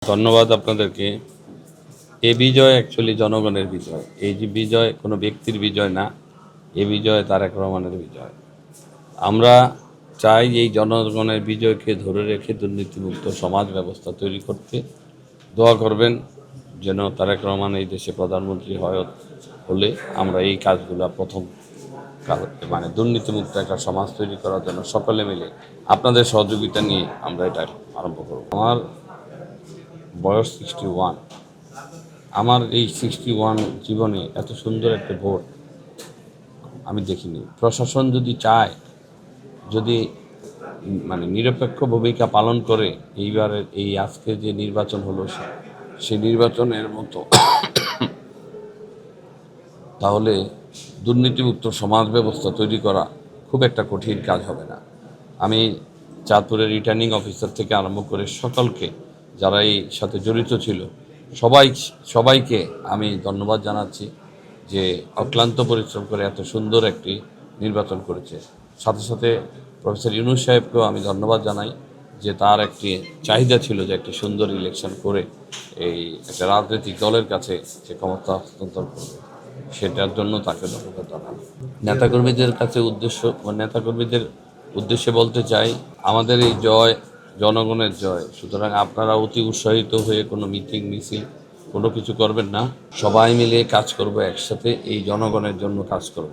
ধন্যবাদ আপনাদেরকে। এ বিজয় অ্যাকচুয়ালি জনগণের বিজয়। এই যে বিজয় কোনো ব্যক্তির বিজয় না, এ বিজয় তারেক রহমানের বিজয়। আমরা চাই এই জনগণের বিজয়কে ধরে রেখে দুর্নীতিমুক্ত সমাজ ব্যবস্থা তৈরি করতে। দোয়া করবেন যেন তারেক রহমান এই দেশে প্রধানমন্ত্রী হলে আমরা এই কাজগুলো প্রথম মানে দুর্নীতিমুক্ত একটা সমাজ তৈরি করার জন্য সকলে মিলে আপনাদের সহযোগিতা নিয়ে আমরা এটা আরম্ভ করব। আমার বয়স 61। আমার এই 61 জীবনে এত সুন্দর একটা ভোট আমি দেখিনি। প্রশাসন যদি চায়, যদি মানে নিরপেক্ষ ভূমিকা পালন করে, এইবারের এই আজকে যে নির্বাচন হলো সেই নির্বাচনের মতো তাহলে দুর্নীতিমুক্ত সমাজ ব্যবস্থা তৈরি করা খুব একটা কঠিন কাজ হবে না। আমি চাঁদপুরের রিটার্নিং অফিসার থেকে আরম্ভ করে সকলকে যারা এই সাথে জড়িত ছিল সবাইকে আমি ধন্যবাদ জানাচ্ছি যে অক্লান্ত পরিশ্রম করে এত সুন্দর একটি নির্বাচন করেছে। সাথে সাথে প্রফেসর ইউনূস সাহেবকেও আমি ধন্যবাদ জানাই যে তার একটি চাহিদা ছিল যে একটি সুন্দর ইলেকশন করে এই একটা রাজনৈতিক দলের কাছে যে ক্ষমতা হস্তান্তর করবে, সেটার জন্য তাকে ধন্যবাদ জানাই। নেতাকর্মীদের উদ্দেশ্যে বলতে চাই, আমাদের এই জয় জনগণের জয়। সুতরাং আপনারা অতি উৎসাহিত হয়ে কোনো মিটিং মিছিল কোনো কিছু করবেন না। সবাই মিলে কাজ করব, একসাথে এই জনগণের জন্য কাজ করব।